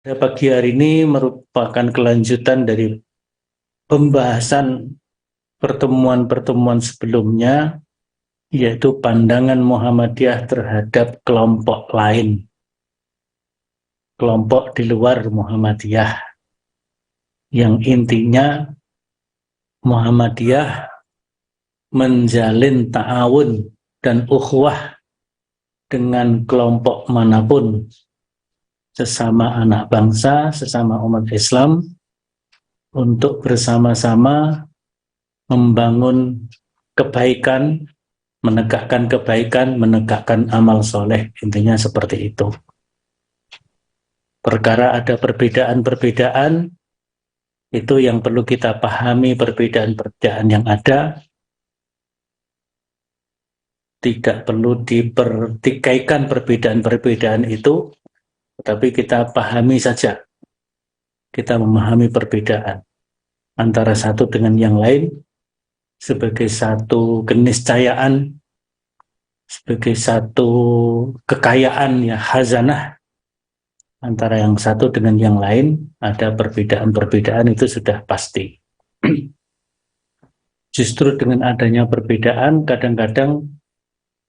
Pagi hari ini merupakan kelanjutan dari pembahasan pertemuan-pertemuan sebelumnya, yaitu pandangan Muhammadiyah terhadap kelompok lain, kelompok di luar Muhammadiyah, yang intinya Muhammadiyah menjalin ta'awun dan ukhuwah dengan kelompok manapun, sesama anak bangsa, sesama umat Islam, untuk bersama-sama membangun kebaikan, menegakkan amal soleh. Intinya seperti itu. Perkara ada perbedaan-perbedaan, itu yang perlu kita pahami, perbedaan-perbedaan yang ada, tidak perlu dipertikaikan perbedaan-perbedaan itu, tetapi kita pahami saja. Kita memahami perbedaan antara satu dengan yang lain sebagai satu keniscayaan, sebagai satu kekayaan, ya, khazanah. Antara yang satu dengan yang lain ada perbedaan-perbedaan, itu sudah pasti. Justru dengan adanya perbedaan kadang-kadang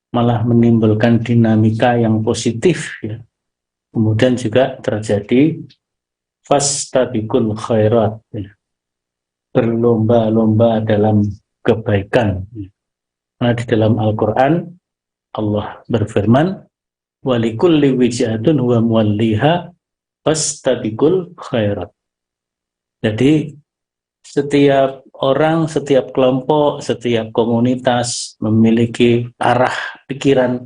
malah menimbulkan dinamika yang positif, ya. Kemudian juga terjadi fastabiqul khairat, ya. Berlomba-lomba dalam kebaikan. Karena di dalam Al-Quran Allah berfirman, walikulli wijhatun huwa muwalliha fastabiqul khairat. Jadi setiap orang, setiap kelompok, setiap komunitas memiliki arah pikiran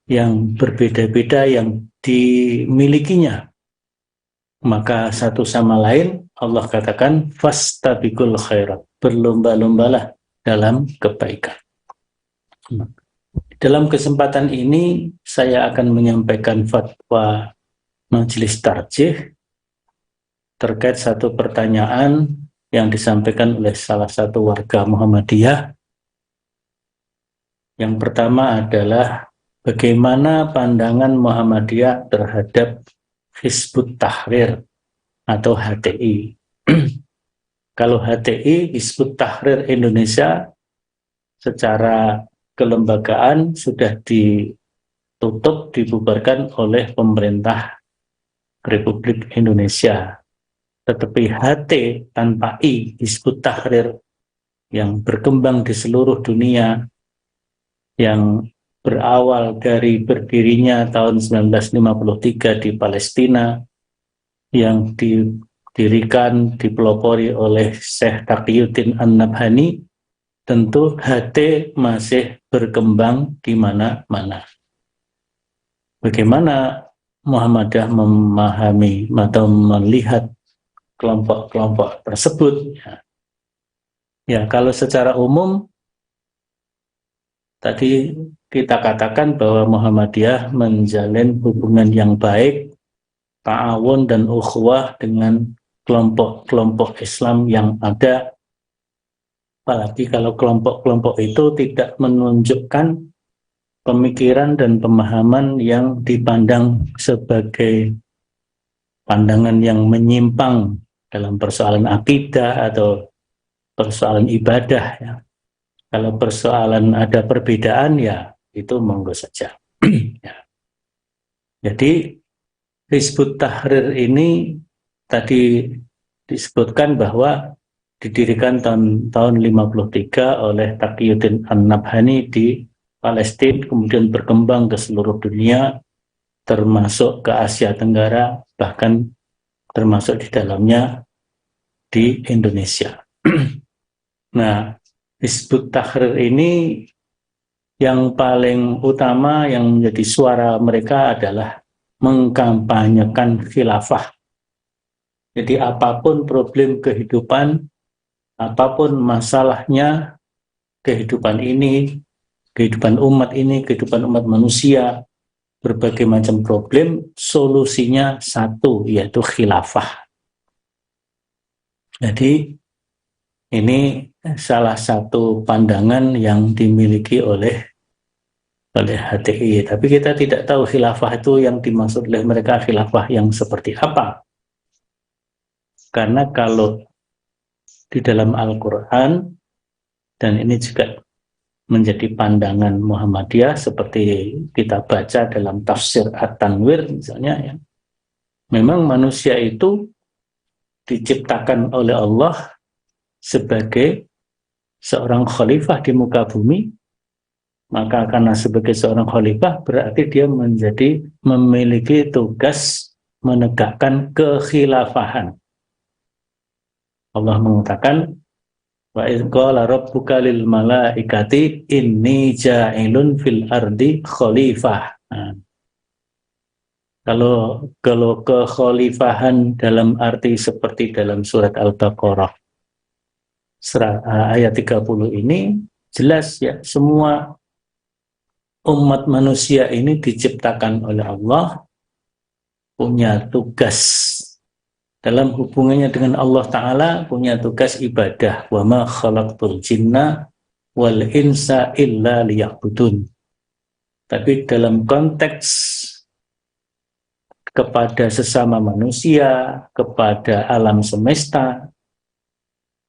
yang berbeda-beda yang dimilikinya. Maka satu sama lain Allah katakan fastabiqul khairat, berlomba-lombalah dalam kebaikan. Dalam kesempatan ini saya akan menyampaikan fatwa Majelis Tarjih terkait satu pertanyaan yang disampaikan oleh salah satu warga Muhammadiyah. Yang pertama adalah bagaimana pandangan Muhammadiyah terhadap Hizbut Tahrir atau HTI. Kalau HTI, Hizbut Tahrir Indonesia, secara kelembagaan sudah ditutup, dibubarkan oleh pemerintah Republik Indonesia. Tetapi HT tanpa I, Hizbut Tahrir, yang berkembang di seluruh dunia, yang berawal dari berdirinya tahun 1953 di Palestina, yang didirikan, dipelopori oleh Syekh Taqiyuddin An-Nabhani, tentu HT masih berkembang di mana-mana. Bagaimana Muhammadiyah memahami atau melihat kelompok-kelompok tersebut? Ya, kalau secara umum tadi kita katakan bahwa Muhammadiyah menjalin hubungan yang baik, ta'awun dan ukhuwah dengan kelompok-kelompok Islam yang ada. Apalagi kalau kelompok-kelompok itu tidak menunjukkan pemikiran dan pemahaman yang dipandang sebagai pandangan yang menyimpang dalam persoalan akidah atau persoalan ibadah, ya. Kalau persoalan ada perbedaan, ya itu monggo saja. Ya. Jadi Hizbut Tahrir ini tadi disebutkan bahwa didirikan tahun 53 oleh Taqiyuddin An-Nabhani di Palestina, kemudian berkembang ke seluruh dunia, termasuk ke Asia Tenggara, bahkan termasuk di dalamnya di Indonesia. Nah, Hizbut Tahrir ini yang paling utama yang menjadi suara mereka adalah mengkampanyekan khilafah. Jadi apapun problem kehidupan, apapun masalahnya kehidupan ini, kehidupan umat ini, kehidupan umat manusia, berbagai macam problem, solusinya satu, yaitu khilafah. Jadi ini salah satu pandangan yang dimiliki oleh HTI. Tapi kita tidak tahu khilafah itu yang dimaksud oleh mereka khilafah yang seperti apa. Karena kalau di dalam Al-Quran, dan ini juga menjadi pandangan Muhammadiyah seperti kita baca dalam tafsir At-Tanwir misalnya ya, memang manusia itu diciptakan oleh Allah sebagai seorang khalifah di muka bumi, maka karena sebagai seorang khalifah berarti dia memiliki tugas menegakkan kekhilafahan. Allah mengatakan, wa idz qala rabbuka lil malaikati inni ja'ilun fil ardi khalifah. Nah, kalau kekhalifahan dalam arti seperti dalam surat Al-Baqarah ayat 30 ini jelas ya, semua umat manusia ini diciptakan oleh Allah, punya tugas dalam hubungannya dengan Allah Ta'ala, punya tugas ibadah. Wa ma khalaqtul jinna wal insa illa liya'budun. Tapi dalam konteks kepada sesama manusia, kepada alam semesta,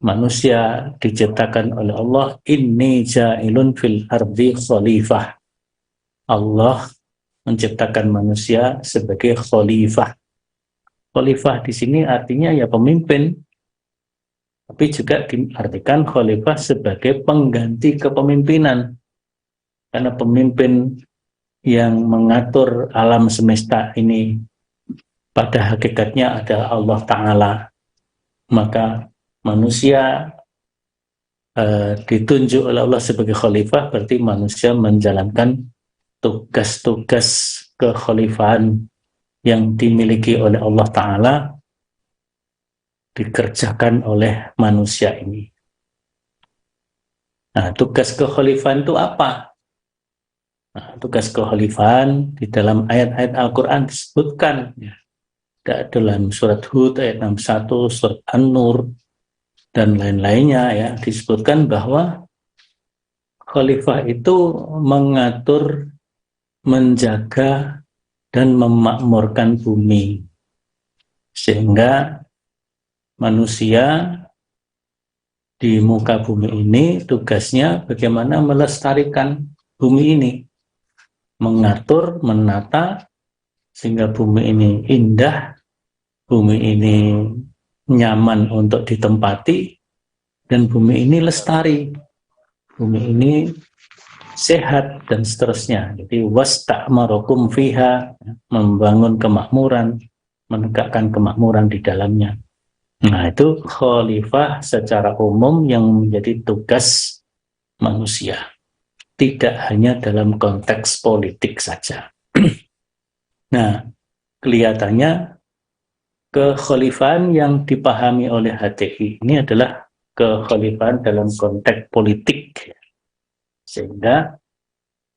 manusia diciptakan oleh Allah, inni ja'ilun fil ardi khalifah. Allah menciptakan manusia sebagai khalifah. Khalifah di sini artinya ya pemimpin, tapi juga diartikan khalifah sebagai pengganti kepemimpinan. Karena pemimpin yang mengatur alam semesta ini pada hakikatnya adalah Allah Ta'ala. Maka manusia ditunjuk oleh Allah sebagai khalifah, berarti manusia menjalankan tugas-tugas kekhalifahan yang dimiliki oleh Allah Ta'ala dikerjakan oleh manusia ini. Nah, tugas kekhalifahan itu apa? Nah, tugas kekhalifahan di dalam ayat-ayat Al-Quran disebutkan ya, dalam surat Hud ayat 61, surat An-Nur dan lain-lainnya ya, disebutkan bahwa khalifah itu mengatur, menjaga dan memakmurkan bumi, sehingga manusia di muka bumi ini tugasnya bagaimana melestarikan bumi ini, mengatur, menata sehingga bumi ini indah, bumi ini nyaman untuk ditempati, dan bumi ini lestari, bumi ini sehat dan seterusnya. Jadi wasta'marakum fiha, membangun kemakmuran, menegakkan kemakmuran di dalamnya. Nah, itu khalifah secara umum yang menjadi tugas manusia, tidak hanya dalam konteks politik saja. Nah, kelihatannya kekhalifahan yang dipahami oleh HTI ini adalah kekhalifahan dalam konteks politik, sehingga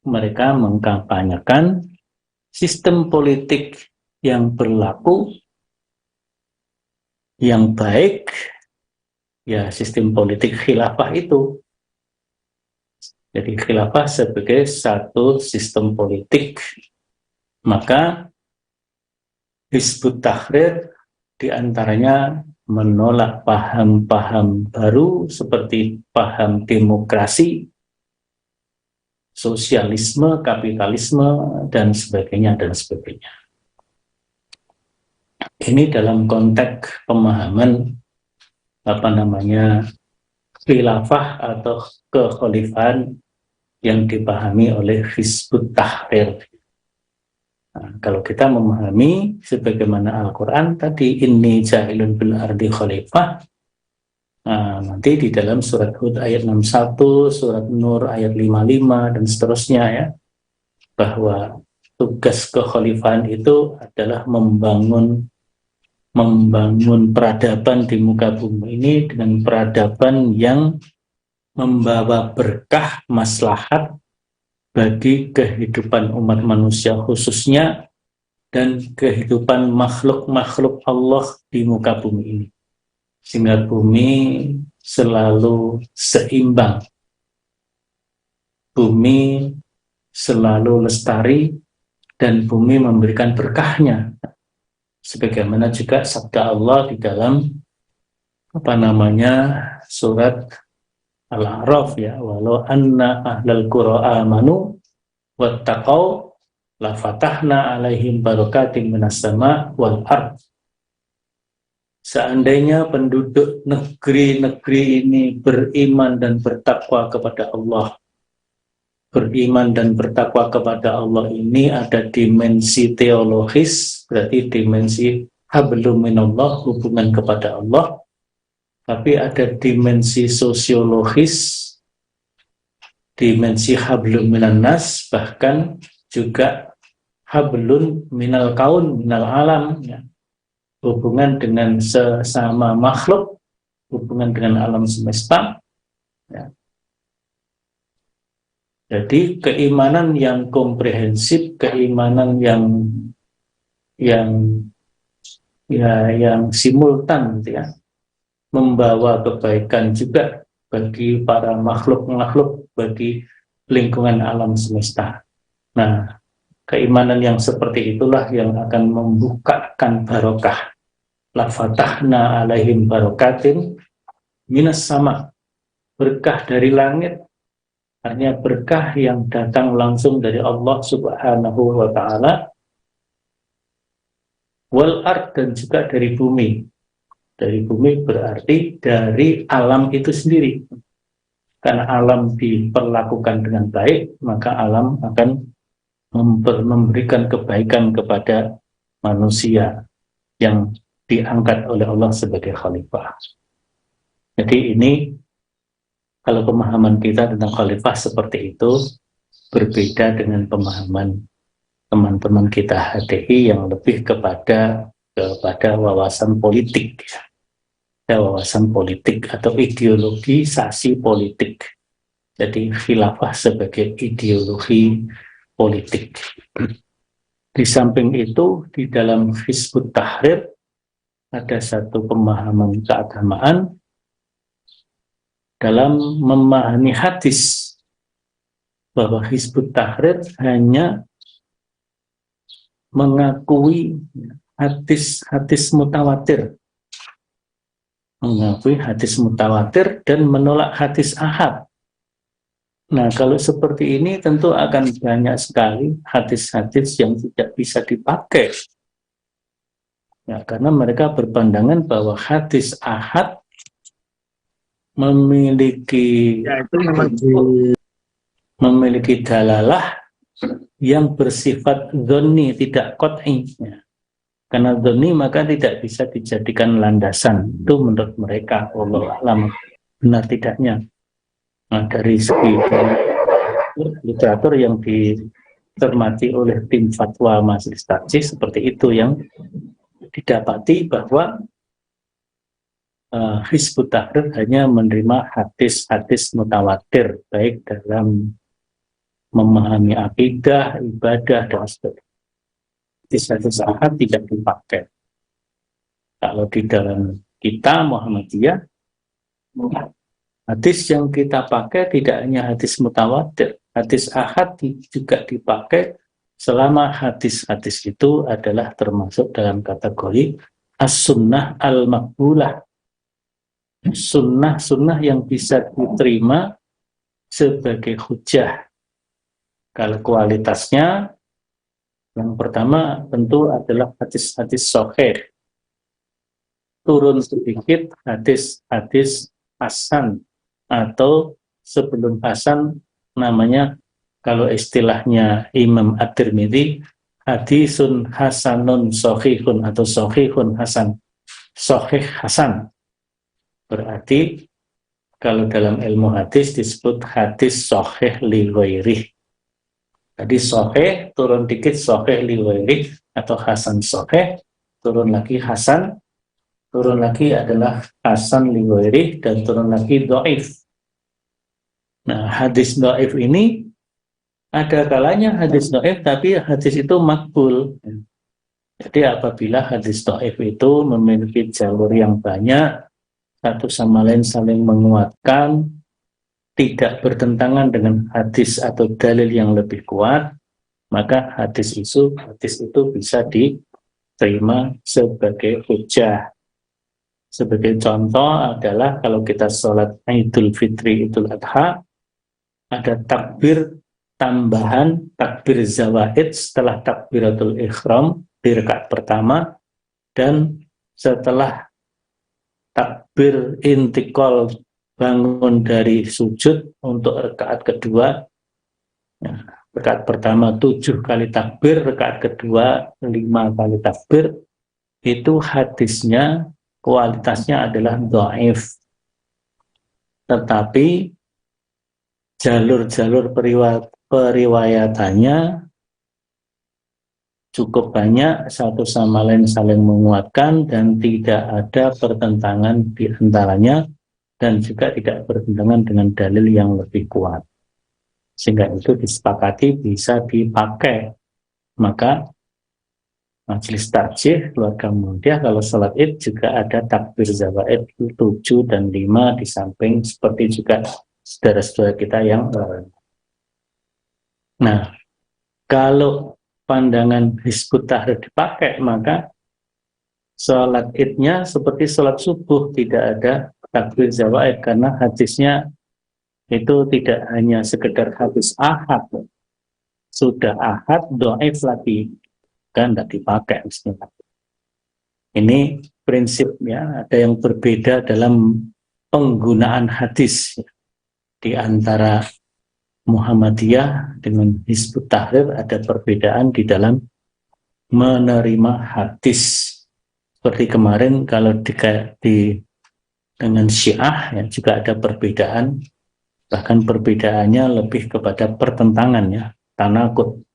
mereka mengkampanyekan sistem politik yang berlaku, yang baik, ya sistem politik khilafah itu. Jadi khilafah sebagai satu sistem politik, maka Hizbut Tahrir diantaranya menolak paham-paham baru seperti paham demokrasi, sosialisme, kapitalisme, dan sebagainya, dan sebagainya. Ini dalam konteks pemahaman khilafah atau kekhalifahan yang dipahami oleh Hizbut Tahrir. Nah, kalau kita memahami sebagaimana Al-Quran tadi, inni ja'ilun bil ardi khalifah, nah, nanti di dalam surat Hud ayat 61, surat Nur ayat 55 dan seterusnya ya, bahwa tugas kekhalifahan itu adalah membangun peradaban di muka bumi ini dengan peradaban yang membawa berkah, maslahat bagi kehidupan umat manusia khususnya dan kehidupan makhluk-makhluk Allah di muka bumi ini, sehingga bumi selalu seimbang, bumi selalu lestari, dan bumi memberikan berkahnya, sebagaimana juga sabda Allah di dalam apa namanya, surat Al-A'raf ya, walau anna ahlal qura amanu wattaqau la fatahna alaihim barakatim minas sama wal ard. Seandainya penduduk negeri-negeri ini beriman dan bertakwa kepada Allah. Beriman dan bertakwa kepada Allah ini ada dimensi teologis, berarti dimensi hablum minallah, hubungan kepada Allah. Tapi ada dimensi sosiologis, dimensi hablum minan nas, bahkan juga hablun minal kaun, minal alam, ya. Hubungan dengan sesama makhluk, hubungan dengan alam semesta. Ya. Jadi keimanan yang komprehensif, keimanan yang simultan, gitu ya, membawa kebaikan juga bagi para makhluk-makhluk, bagi lingkungan alam semesta. Nah, keimanan yang seperti itulah yang akan membukakan barokah. La fatahna alaihim barakatin minas sama, berkah dari langit, artinya berkah yang datang langsung dari Allah Subhanahu wa ta'ala, wal ard, dan juga dari bumi. Dari bumi berarti dari alam itu sendiri. Karena alam diperlakukan dengan baik, maka alam akan memberikan kebaikan kepada manusia yang diangkat oleh Allah sebagai khalifah. Jadi ini, kalau pemahaman kita tentang khalifah seperti itu, berbeda dengan pemahaman teman-teman kita HTI yang lebih kepada wawasan politik, wawasan politik atau ideologisasi politik. Jadi khilafah sebagai ideologi politik. Di samping itu, di dalam Hizbut Tahrir ada satu pemahaman keagamaan dalam memahami hadis, bahwa Hizbut Tahrir hanya mengakui hadis mutawatir, dan menolak hadis ahad. Nah, kalau seperti ini tentu akan banyak sekali hadis-hadis yang tidak bisa dipakai. Ya, karena mereka berpandangan bahwa hadis ahad memiliki dalalah yang bersifat dzanni, tidak qat'i. Ya. Karena dzanni maka tidak bisa dijadikan landasan. Itu menurut mereka, wallahu a'lam, benar tidaknya. Nah, dari segi literatur yang dicermati oleh tim fatwa Majelis Tarjih seperti itu yang didapati, bahwa Hizbut Tahrir hanya menerima hadis-hadis mutawatir, baik dalam memahami akidah, ibadah, dan sebagainya. Hadis-hadis ahad tidak dipakai. Kalau di dalam kita Muhammadiyah, hadis yang kita pakai tidak hanya hadis mutawatir, hadis ahad juga dipakai selama hadis-hadis itu adalah termasuk dalam kategori as-sunnah al-maqbulah, sunnah-sunnah yang bisa diterima sebagai hujah. Kalau kualitasnya, yang pertama tentu adalah hadis-hadis sahih. Turun sedikit hadis-hadis hasan, atau sebelum hasan namanya, kalau istilahnya Imam At-Tirmidzi, hadisun hasanun sahihun atau sahihun hasan, sahih hasan. Berarti kalau dalam ilmu hadis disebut hadis sahih li ghairih. Jadi sahih, turun dikit sahih li ghairih atau hasan sahih, turun lagi hasan, turun lagi adalah hasan li ghairih, dan turun lagi dhaif. Nah, hadis dhaif ini ada kalanya hadis dhaif, tapi hadis itu makbul. Jadi apabila hadis dhaif itu memiliki jalur yang banyak, satu sama lain saling menguatkan, tidak bertentangan dengan hadis atau dalil yang lebih kuat, maka hadis itu bisa diterima sebagai hujjah. Sebagai contoh adalah kalau kita sholat Idul Fitri, Idul Adha, ada takbir tambahan, takbir zawaid setelah takbiratul ikhram di rakaat pertama, dan setelah takbir intikal bangun dari sujud untuk rakaat kedua. Nah, rakaat pertama 7 kali takbir, rakaat kedua 5 kali takbir. Itu hadisnya kualitasnya adalah dhaif, tetapi jalur-jalur periwayatannya cukup banyak, satu sama lain saling menguatkan dan tidak ada pertentangan di antaranya, dan juga tidak bertentangan dengan dalil yang lebih kuat, sehingga itu disepakati bisa dipakai. Maka majelis tarjih keluarga Muhammadiyah kalau sholat id juga ada takbir zawaid 7 dan 5 di samping, seperti juga saudara-saudara kita yang lain. Nah, kalau pandangan Hizbut Tahrir dipakai, maka sholat idnya seperti sholat subuh, tidak ada takbir zawaid, karena hadisnya itu tidak hanya sekedar hadis ahad, sudah ahad dhaif lagi, kan tidak dipakai mestinya. Ini prinsipnya, ada yang berbeda dalam penggunaan hadis di antara Muhammadiyah dengan Hizbut Tahrir. Ada perbedaan di dalam menerima hadis. Seperti kemarin kalau dengan Syiah ya, juga ada perbedaan, bahkan perbedaannya lebih kepada pertentangan ya, tanakut.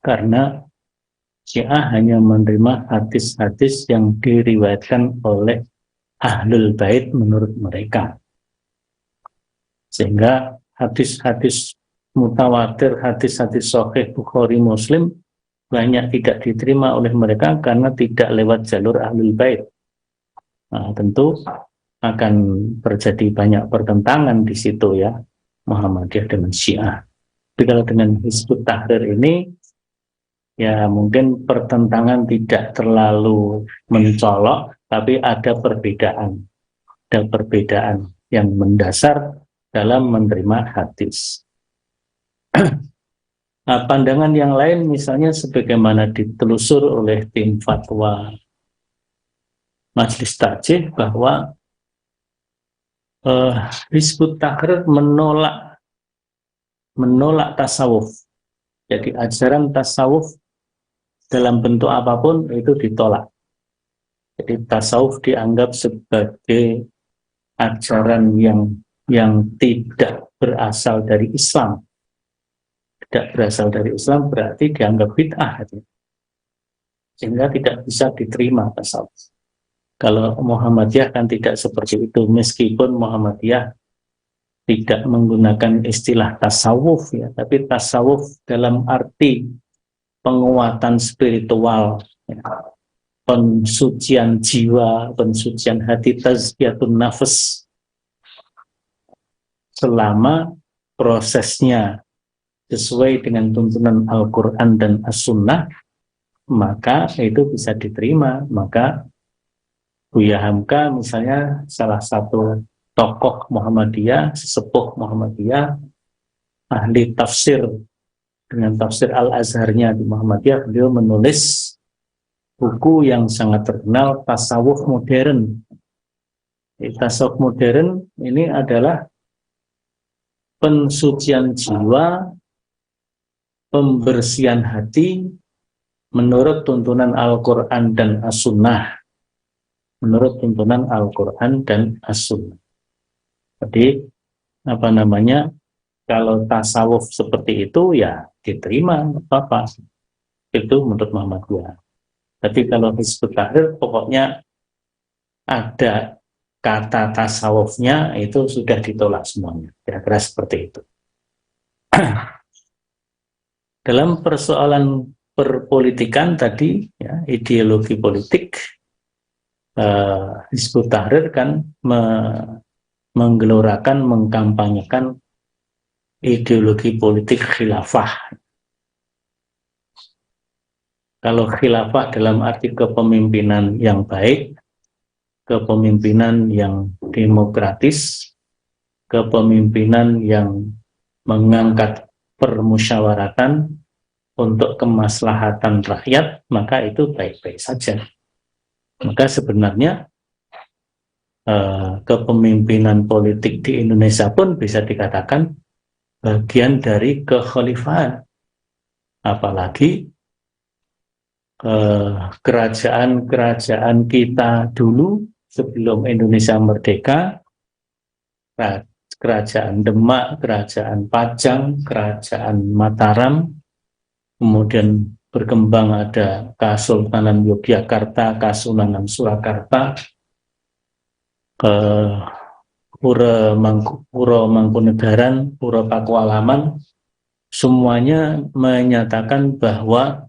Karena Syiah hanya menerima hadis-hadis yang diriwayatkan oleh Ahlul Bait menurut mereka. Sehingga hadis-hadis mutawatir, hadis-hadis sahih Bukhari Muslim banyak tidak diterima oleh mereka karena tidak lewat jalur Ahlul Bait. Nah, tentu akan terjadi banyak pertentangan di situ ya, Muhammadiyah dengan Syiah. Tapi kalau dengan Hizbut Tahrir ini ya mungkin pertentangan tidak terlalu mencolok, tapi ada perbedaan yang mendasar dalam menerima hadis. Nah, pandangan yang lain misalnya sebagaimana ditelusur oleh tim fatwa Majelis Tarjih bahwa Hizbut Tahrir menolak tasawuf. Jadi ajaran tasawuf dalam bentuk apapun itu ditolak. Jadi tasawuf dianggap sebagai ajaran yang tidak berasal dari Islam. Tidak berasal dari Islam berarti dianggap bid'ah. Sehingga tidak bisa diterima tasawuf. Kalau Muhammadiyah kan tidak seperti itu, meskipun Muhammadiyah tidak menggunakan istilah tasawuf ya, tapi tasawuf dalam arti penguatan spiritual, ya, pensucian jiwa, pensucian hati, tazkiyatun nafas. Selama prosesnya sesuai dengan tuntunan Al-Quran dan As-Sunnah, maka itu bisa diterima. Maka Buya Hamka misalnya salah satu tokoh Muhammadiyah, sesepuh Muhammadiyah, ahli tafsir dengan tafsir Al-Azharnya di Muhammadiyah, beliau menulis buku yang sangat terkenal, Tasawuf Modern. Tasawuf modern ini adalah pensucian jiwa, pembersihan hati menurut tuntunan Al-Quran dan As-Sunnah. Menurut tuntunan Al-Quran dan As-Sunnah. Jadi, kalau tasawuf seperti itu, ya diterima, apa-apa. Itu menurut Muhammadiyah. Tapi kalau Hizbut Tahrir, pokoknya ada kata tasawufnya, itu sudah ditolak semuanya. Kira-kira seperti itu. Dalam persoalan perpolitikan tadi, ya, ideologi politik, Hizbut Tahrir kan menggelorakan, mengkampanyekan ideologi politik khilafah. Kalau khilafah dalam arti kepemimpinan yang baik, kepemimpinan yang demokratis, kepemimpinan yang mengangkat permusyawaratan untuk kemaslahatan rakyat, maka itu baik-baik saja. Maka sebenarnya kepemimpinan politik di Indonesia pun bisa dikatakan bagian dari kekhalifahan. Apalagi kerajaan-kerajaan kita dulu sebelum Indonesia merdeka, kerajaan Demak, kerajaan Pajang, kerajaan Mataram, kemudian berkembang ada Kesultanan Yogyakarta, Kasunanan Surakarta, Pura Mangkunegaran, Pura Pakualaman, semuanya menyatakan bahwa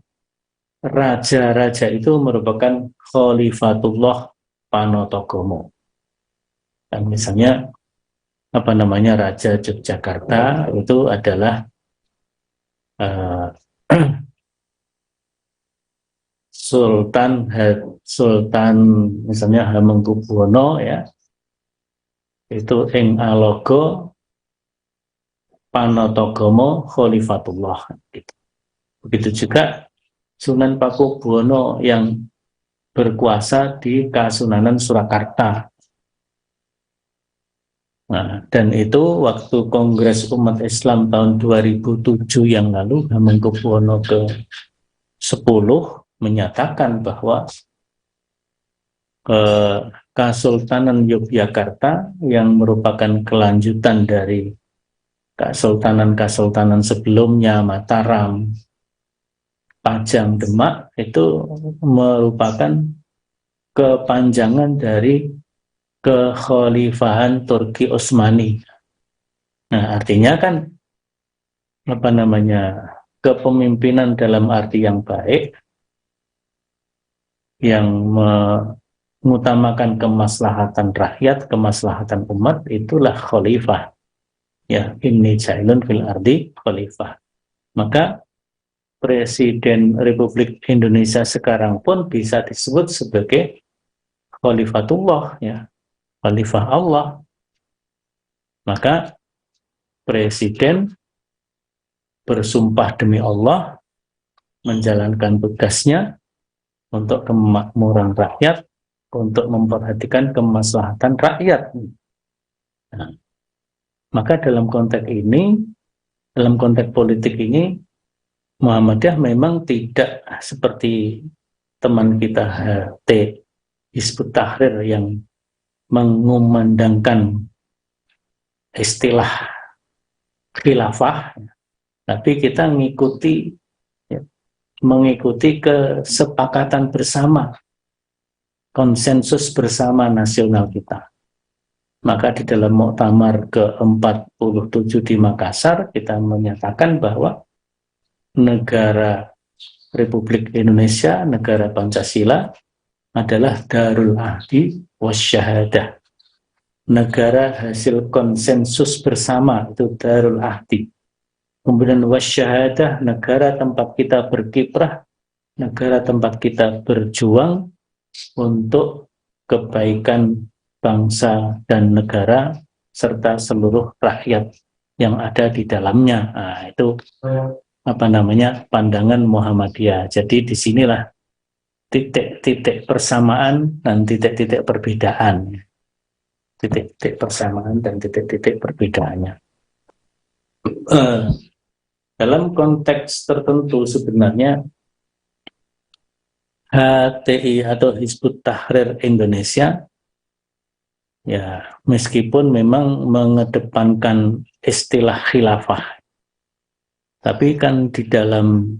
raja-raja itu merupakan Khalifatullah Panotogomo. Dan misalnya Raja Yogyakarta itu adalah Sultan misalnya Hamengkubuwono, ya, itu ing alogo Panotogomo Khalifatullah gitu. Begitu juga Sunan Pakubuwono yang berkuasa di Kasunanan Surakarta. Nah, dan itu waktu Kongres Umat Islam tahun 2007 yang lalu, Hamengkubuwono ke-10 menyatakan bahwa Kesultanan Yogyakarta yang merupakan kelanjutan dari kesultanan-kesultanan sebelumnya, Mataram, Pajang, Demak, itu merupakan kepanjangan dari kekhalifahan Turki Utsmani. Nah, artinya kan kepemimpinan dalam arti yang baik, yang mengutamakan kemaslahatan rakyat, kemaslahatan umat, itulah khalifah. Ya, inni ja'ilun fil ardi khalifah. Maka Presiden Republik Indonesia sekarang pun bisa disebut sebagai Khalifatullah, ya, Khalifah Allah. Maka Presiden bersumpah demi Allah menjalankan tugasnya untuk kemakmuran rakyat, untuk memperhatikan kemaslahatan rakyat. Nah, maka dalam konteks ini, dalam konteks politik ini, Muhammadiyah memang tidak seperti teman kita HT Hizbut Tahrir yang mengumandangkan istilah khilafah, tapi kita mengikuti kesepakatan bersama, konsensus bersama nasional kita. Maka di dalam Muktamar ke-47 di Makassar, kita menyatakan bahwa negara Republik Indonesia, negara Pancasila, adalah Darul Ahdi Wasyahadah. Negara hasil konsensus bersama, itu Darul Ahdi. Kemudian Wasyahadah, negara tempat kita berkiprah, negara tempat kita berjuang untuk kebaikan bangsa dan negara, serta seluruh rakyat yang ada di dalamnya. Nah, itu pandangan Muhammadiyah. Jadi disinilah titik-titik persamaan dan titik-titik perbedaan. Titik-titik persamaan dan titik-titik perbedaannya. Dalam konteks tertentu sebenarnya HTI atau Hizbut Tahrir Indonesia, ya, meskipun memang mengedepankan istilah khilafah, tapi kan di dalam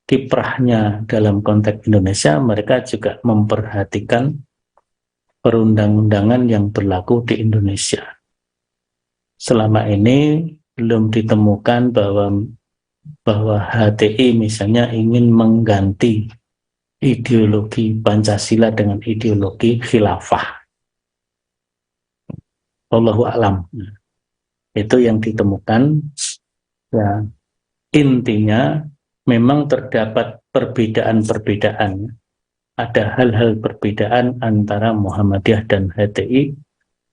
kiprahnya dalam konteks Indonesia, mereka juga memperhatikan perundang-undangan yang berlaku di Indonesia. Selama ini belum ditemukan bahwa HTI misalnya ingin mengganti ideologi Pancasila dengan ideologi khilafah. Wallahu a'lam. Itu yang ditemukan. Ya, intinya memang terdapat perbedaan-perbedaan ada hal-hal perbedaan antara Muhammadiyah dan HTI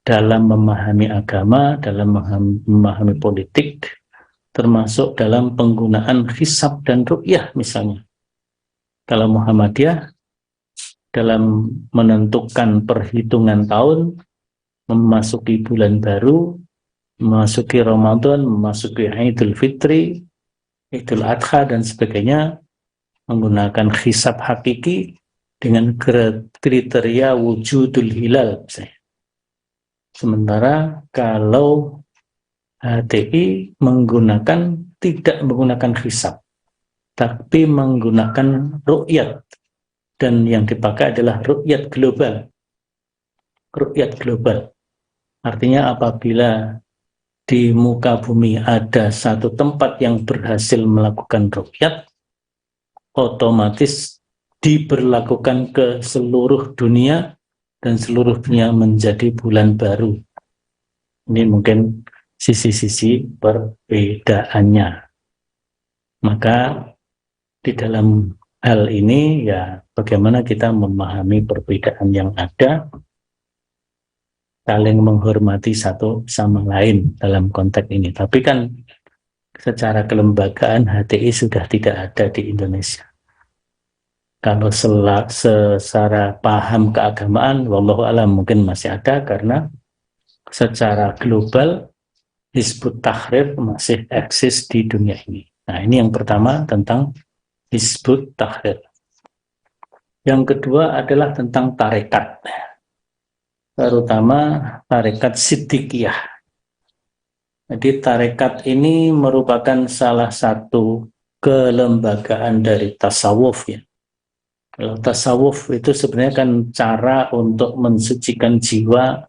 dalam memahami agama, dalam memahami politik, termasuk dalam penggunaan hisab dan ru'yah misalnya. Kalau Muhammadiyah dalam menentukan perhitungan tahun, memasuki bulan baru, memasuki Ramadan, memasuki Idul Fitri, Idul Adha dan sebagainya, menggunakan hisab hakiki dengan kriteria wujudul hilal misalnya. Sementara kalau HTI tidak menggunakan hisab, tapi menggunakan ru'yat, dan yang dipakai adalah ru'yat global. Ru'yat global artinya apabila di muka bumi ada satu tempat yang berhasil melakukan ru'yat, otomatis diberlakukan ke seluruh dunia dan seluruh dunia menjadi bulan baru. Ini mungkin sisi-sisi perbedaannya. Maka di dalam hal ini ya bagaimana kita memahami perbedaan yang ada, saling menghormati satu sama lain dalam konteks ini. Tapi kan secara kelembagaan HTI sudah tidak ada di Indonesia. Kalau secara paham keagamaan, wallahu alam mungkin masih ada karena secara global Hizbut Tahrir masih eksis di dunia ini. Nah, ini yang pertama tentang Hizbut Tahrir. Yang kedua adalah tentang tarekat, terutama tarekat Siddiqiyah. Jadi tarekat ini merupakan salah satu kelembagaan dari tasawuf ya. Kalau tasawuf itu sebenarnya kan cara untuk mensucikan jiwa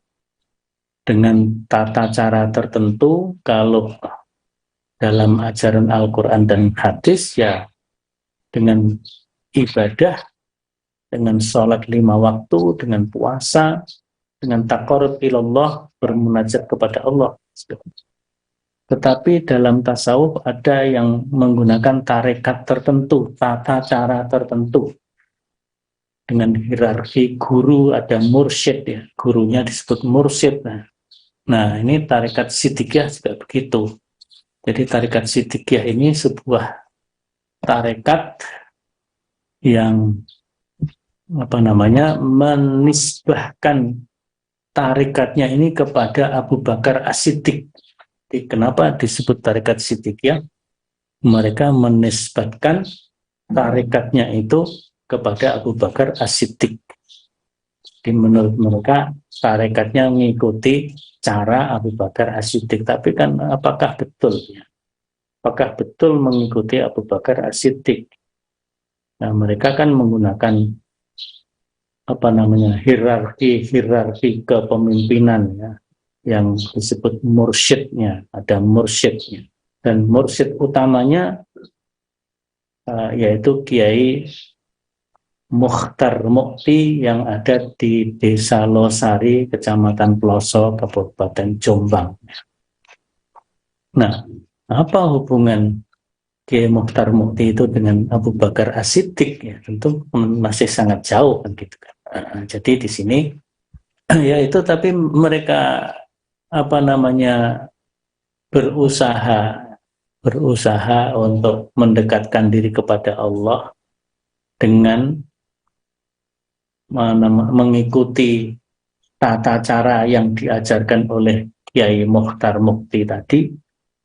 dengan tata cara tertentu. Kalau dalam ajaran Al-Quran dan hadis ya dengan ibadah, dengan sholat 5 waktu, dengan puasa, dengan taqarrub ilallah, bermunajat kepada Allah. Tetapi dalam tasawuf ada yang menggunakan tarekat tertentu, tata cara tertentu. Dengan hierarki guru, ada mursyid ya, gurunya disebut mursyid. Nah ini tarekat Siddiqiyah juga begitu. Jadi tarekat Siddiqiyah ini sebuah tarekat yang menisbahkan tarikatnya ini kepada Abu Bakar As-Siddiq. Kenapa disebut tarekat Siddiqiyah? Mereka menisbatkan tarikatnya itu kepada Abu Bakar As-Siddiq. Jadi menurut mereka tarekatnya mengikuti cara Abu Bakar As-Siddiq. Tapi kan apakah betul ya? Apakah betul mengikuti Abu Bakar As-Siddiq? Nah, mereka kan menggunakan hierarki kepemimpinan ya, yang disebut mursyidnya, ada mursyidnya. Dan mursyid utamanya yaitu Kiai Mukhtar Mukti yang ada di Desa Losari, Kecamatan Ploso, Kabupaten Jombang. Nah, apa hubungan Kiai Mukhtar Mukti itu dengan Abu Bakar As-Siddiq? Ya, tentu masih sangat jauh kan gitu kan. Jadi di sini ya itu, tapi mereka berusaha untuk mendekatkan diri kepada Allah dengan mengikuti tata cara yang diajarkan oleh Kiai Mukhtar Mukti tadi,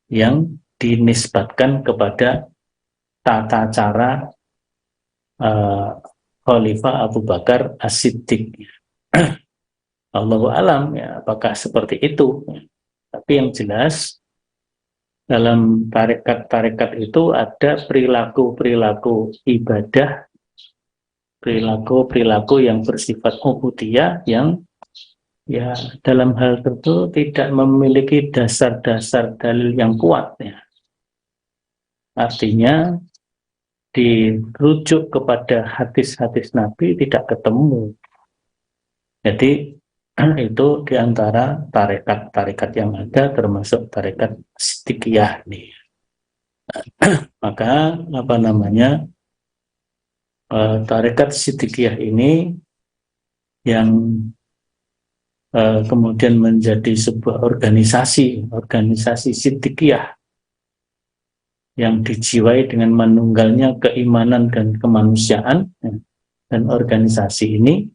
yang dinisbatkan kepada tata cara Khalifah Abu Bakar As-Siddiq. Allahu alam ya, apakah seperti itu? Tapi yang jelas dalam tarekat-tarekat itu ada perilaku-perilaku ibadah, perilaku-perilaku yang bersifat ubudiyah yang ya dalam hal tertentu tidak memiliki dasar-dasar dalil yang kuat ya. Artinya dirujuk kepada hadis-hadis Nabi tidak ketemu. Jadi itu diantara tarekat-tarekat yang ada termasuk tarekat Siddiqiyah nih. Maka tarekat Siddiqiyah ini yang kemudian menjadi sebuah organisasi Siddiqiyah yang dijiwai dengan menunggalnya keimanan dan kemanusiaan, dan organisasi ini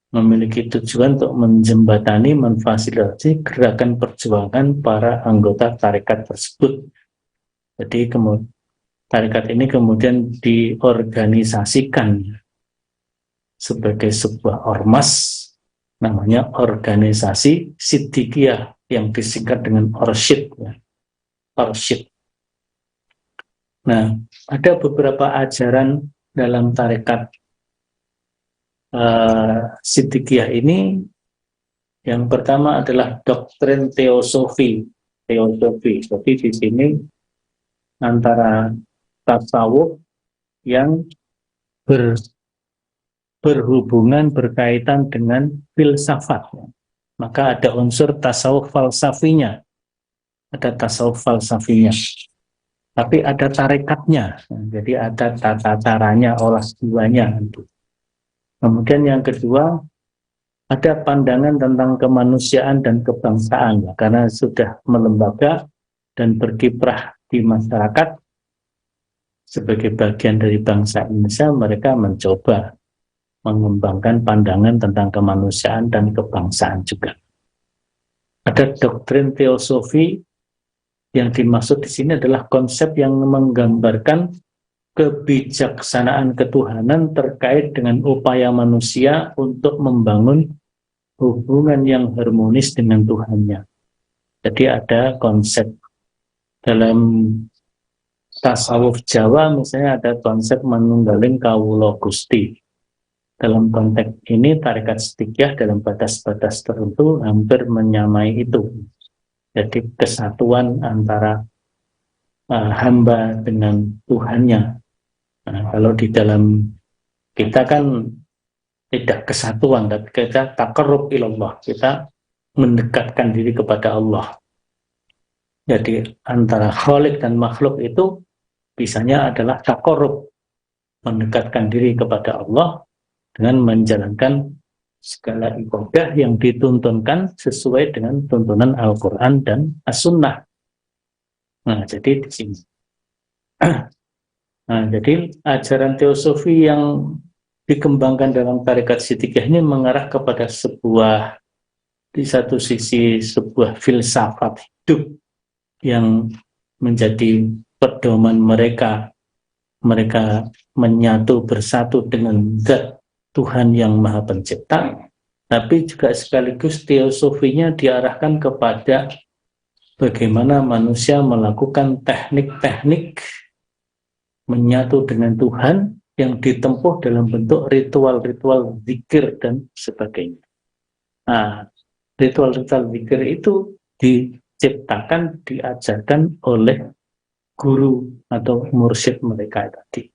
memiliki tujuan untuk menjembatani, memfasilitasi gerakan perjuangan para anggota tarekat tersebut. Jadi tarekat ini kemudian diorganisasikan sebagai sebuah ormas, namanya organisasi Siddiqiyah yang disingkat dengan Orsyid. Orsyid. Nah, ada beberapa ajaran dalam tarekat Siddiqiyah ini. Yang pertama adalah doktrin teosofi. Jadi di sini antara tasawuf yang berhubungan, berkaitan dengan filsafat. Maka ada unsur tasawuf falsafinya. Ada tasawuf falsafinya. Tapi ada tarekatnya. Jadi ada tata caranya, olah jiwanya. Kemudian yang kedua, ada pandangan tentang kemanusiaan dan kebangsaan, karena sudah melembaga dan berkiprah di masyarakat sebagai bagian dari bangsa Indonesia, mereka mencoba mengembangkan pandangan tentang kemanusiaan dan kebangsaan juga. Ada doktrin teosofi, yang dimaksud di sini adalah konsep yang menggambarkan kebijaksanaan ketuhanan terkait dengan upaya manusia untuk membangun hubungan yang harmonis dengan Tuhannya. Jadi ada konsep dalam tasawuf Jawa, misalnya ada konsep manunggaling kawula Gusti. Dalam konteks ini tarekat Siddiqiyah dalam batas-batas tertentu hampir menyamai itu. Jadi kesatuan antara hamba dengan Tuhannya. Nah, kalau di dalam kita kan tidak kesatuan, tapi kita taqarrub ilallah, kita mendekatkan diri kepada Allah. Jadi antara khalik dan makhluk itu bisanya adalah taqarrub, mendekatkan diri kepada Allah dengan menjalankan segala ibadah yang dituntunkan sesuai dengan tuntunan Al-Quran dan As-Sunnah. Nah, jadi di sini. Nah, jadi ajaran teosofi yang dikembangkan dalam tarekat Siddiqiyah ini mengarah kepada sebuah, di satu sisi sebuah filsafat hidup yang menjadi pedoman mereka. Mereka menyatu bersatu dengan zat Tuhan yang Maha Pencipta, tapi juga sekaligus teosofinya diarahkan kepada bagaimana manusia melakukan teknik-teknik menyatu dengan Tuhan yang ditempuh dalam bentuk ritual-ritual zikir dan sebagainya. Nah, ritual-ritual zikir itu diciptakan, diajarkan oleh guru atau mursyid mereka tadi.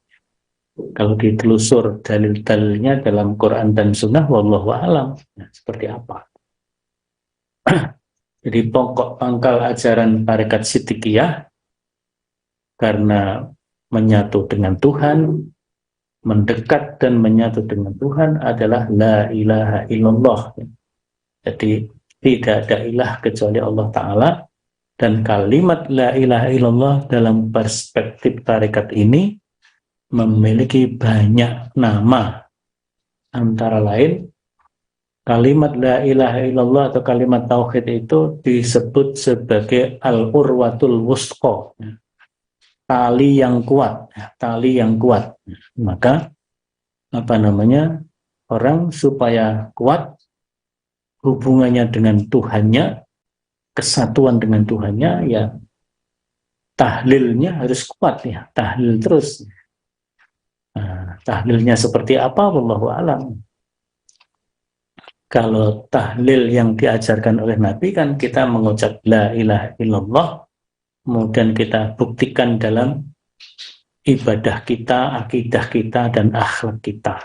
Kalau ditelusur dalil-dalilnya dalam Quran dan Sunnah, wallahu a'lam, seperti apa. Jadi pokok pangkal ajaran tarekat Siddiqiyah karena menyatu dengan Tuhan, mendekat dan menyatu dengan Tuhan adalah la ilaha illallah. Jadi tidak ada ilah kecuali Allah Ta'ala, dan kalimat la ilaha illallah dalam perspektif tarekat ini memiliki banyak nama. Antara lain, kalimat la ilaha illallah atau kalimat tauhid itu disebut sebagai al-urwatul wusqa, tali yang kuat, tali yang kuat. Maka orang supaya kuat hubungannya dengan Tuhannya, kesatuan dengan Tuhannya, ya tahlilnya harus kuat, ya tahlil terus. Nah, tahlilnya seperti apa? Wallahu a'lam. Kalau tahlil yang diajarkan oleh Nabi kan kita mengucap la ilaha illallah, kemudian kita buktikan dalam ibadah kita, akidah kita, dan akhlak kita.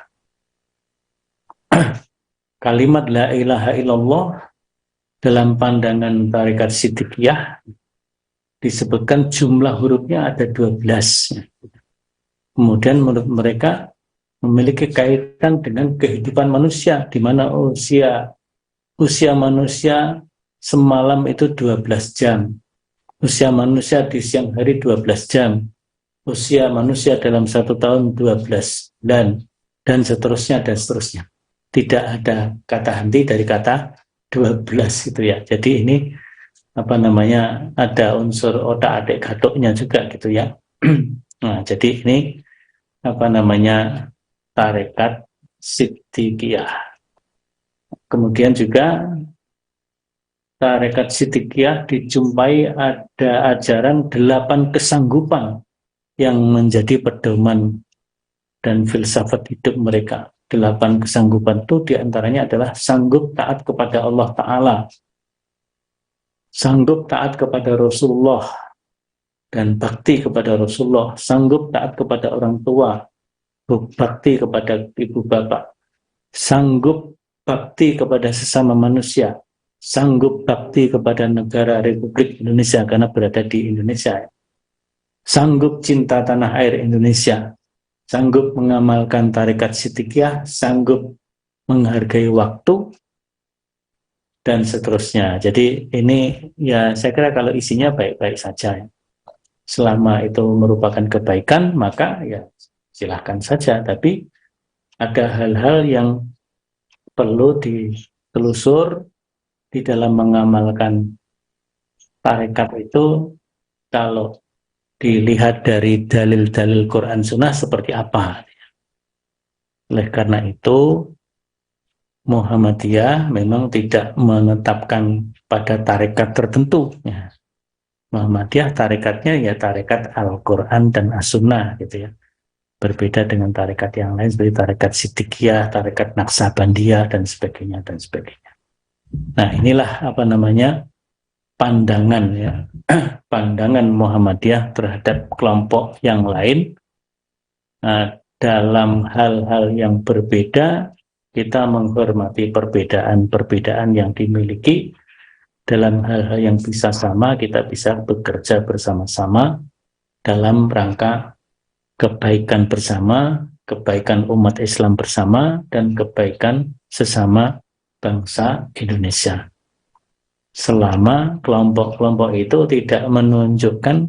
Kalimat la ilaha illallah dalam pandangan tarekat Siddiqiyah disebutkan jumlah hurufnya ada 12. Kemudian menurut mereka memiliki kaitan dengan kehidupan manusia, di mana usia manusia semalam itu 12 jam, usia manusia di siang hari 12 jam, usia manusia dalam 1 tahun 12 dan seterusnya dan seterusnya. Tidak ada kata henti dari kata 12 itu ya. Jadi ini ada unsur otak-atik gatuknya juga gitu ya. Nah, jadi ini tarekat Siddiqiyah. Kemudian juga tarekat Siddiqiyah dijumpai ada ajaran 8 kesanggupan yang menjadi pedoman dan filsafat hidup mereka. 8 kesanggupan itu diantaranya adalah sanggup taat kepada Allah Ta'ala, sanggup taat kepada Rasulullah dan bakti kepada Rasulullah, sanggup taat kepada orang tua, bakti kepada ibu bapak, sanggup bakti kepada sesama manusia, sanggup bakti kepada negara Republik Indonesia karena berada di Indonesia, sanggup cinta tanah air Indonesia, sanggup mengamalkan tarekat Siddiqiyah, sanggup menghargai waktu, dan seterusnya. Jadi ini ya saya kira kalau isinya baik-baik saja. Selama itu merupakan kebaikan, maka ya silahkan saja. Tapi ada hal-hal yang perlu ditelusur di dalam mengamalkan tarekat itu. Kalau dilihat dari dalil-dalil Quran Sunnah seperti apa. Oleh karena itu, Muhammadiyah memang tidak menetapkan pada tarekat tertentu. Ya. Muhammadiyah tarekatnya ya tarekat Al-Quran dan As-Sunnah gitu ya. Berbeda dengan tarekat yang lain seperti tarekat Siddiqiyah, tarekat Naqsabandiyah dan sebagainya dan sebagainya. Nah, inilah pandangan ya, pandangan Muhammadiyah terhadap kelompok yang lain. Nah, dalam hal-hal yang berbeda, kita menghormati perbedaan-perbedaan yang dimiliki. Dalam hal-hal yang bisa sama, kita bisa bekerja bersama-sama dalam rangka kebaikan bersama, kebaikan umat Islam bersama, dan kebaikan sesama bangsa Indonesia. Selama kelompok-kelompok itu tidak menunjukkan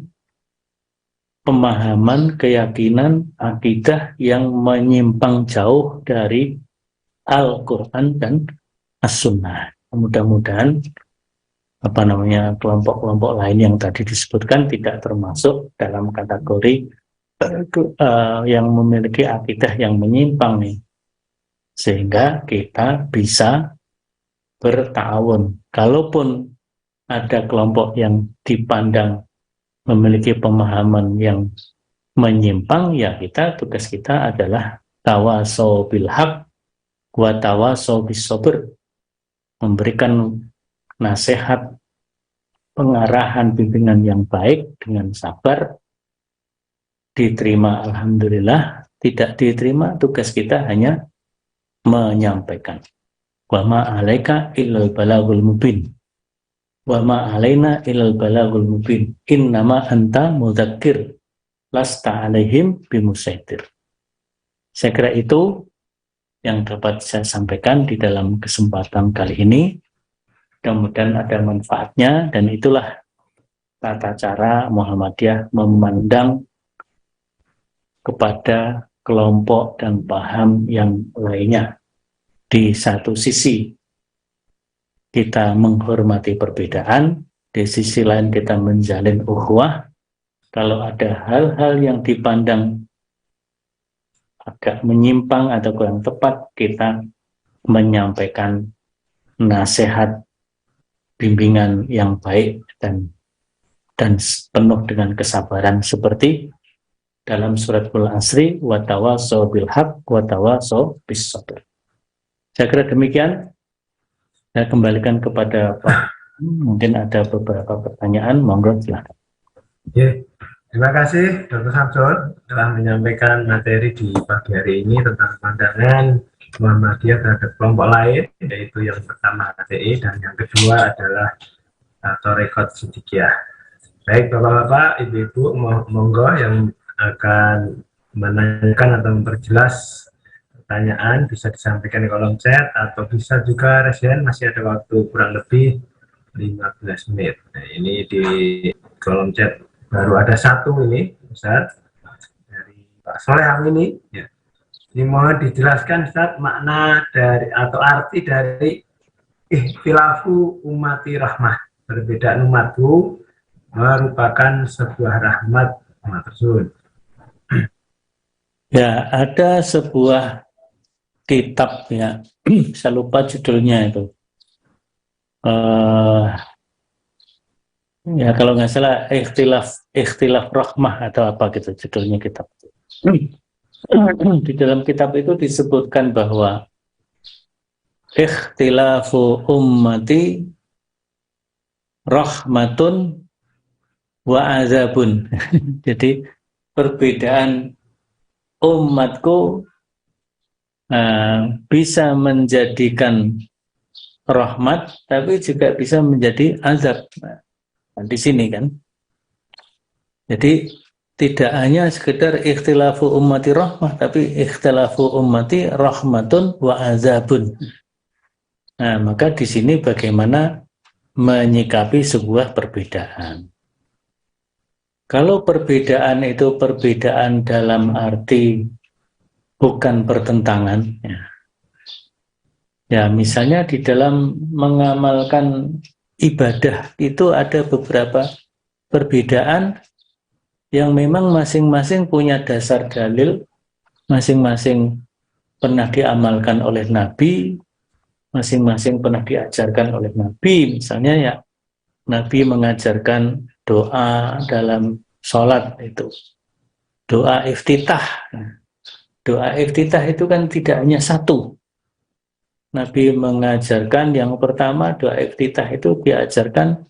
pemahaman, keyakinan, akidah yang menyimpang jauh dari Al-Quran dan As-Sunnah. Mudah-mudahan kelompok-kelompok lain yang tadi disebutkan tidak termasuk dalam kategori yang memiliki akidah yang menyimpang nih, sehingga kita bisa bertawun. Kalaupun ada kelompok yang dipandang memiliki pemahaman yang menyimpang, ya tugas kita adalah tawasau bil haq wa tawasau bis sabr, memberikan nasihat, pengarahan, bimbingan yang baik dengan sabar. Diterima alhamdulillah, tidak diterima tugas kita hanya menyampaikan. Wa ma 'alaika illal balagul mubin. Wa ma 'alaina illal balagul mubin. Innama anta mudzakir lasta 'alaihim bimusaitir. Saya kira itu yang dapat saya sampaikan di dalam kesempatan kali ini. Mudah-mudahan ada manfaatnya, dan itulah tata cara Muhammadiyah memandang kepada kelompok dan paham yang lainnya. Di satu sisi kita menghormati perbedaan, di sisi lain kita menjalin ukhuwah. Kalau ada hal-hal yang dipandang agak menyimpang atau kurang tepat, kita menyampaikan nasihat, bimbingan yang baik dan penuh dengan kesabaran, seperti dalam surat Al-Asri, wa tawasau bil haq wa tawasau bis sabr. Saya kira demikian. Saya kembalikan kepada Pak. Mungkin ada beberapa pertanyaan, monggo silakan. Ya, terima kasih Dr. Samsul telah menyampaikan materi di pagi hari ini tentang pandangan Muhammadiyah terhadap kelompok lain, yaitu yang pertama HTI dan yang kedua adalah Tarekat Siddiqiyah. Baik Bapak-Bapak, Ibu-Ibu, monggo yang akan menanyakan atau memperjelas pertanyaan bisa disampaikan di kolom chat atau bisa juga residen masih ada waktu kurang lebih 15 menit. Nah, ini di kolom chat baru ada satu ini, Ustaz, dari Pak Soleh ini. Ya. Ini mohon dijelaskan, Ustaz, makna dari atau arti dari ikhtilafu ummati rahmah. Perbedaan umatku merupakan sebuah rahmat tersebut. Ya, ada sebuah kitab ya, saya lupa judulnya itu. Ya kalau nggak salah ikhtilaf rahmah atau apa gitu judulnya kitab. Di dalam kitab itu disebutkan bahwa ikhtilafu ummati rahmatun wa azabun. Jadi perbedaan umatku bisa menjadikan rahmat, tapi juga bisa menjadi azab. Nah, di sini kan. Jadi tidak hanya sekedar ikhtilafu ummati rahmah, tapi ikhtilafu ummati rahmatun wa azabun. Nah, maka di sini bagaimana menyikapi sebuah perbedaan. Kalau perbedaan itu perbedaan dalam arti bukan pertentangan, ya misalnya di dalam mengamalkan ibadah itu ada beberapa perbedaan yang memang masing-masing punya dasar dalil, masing-masing pernah diamalkan oleh Nabi, masing-masing pernah diajarkan oleh Nabi. Misalnya ya, Nabi mengajarkan doa dalam sholat itu, doa iftitah. Doa iftitah itu kan tidak hanya satu. Nabi mengajarkan yang pertama doa iftitah itu diajarkan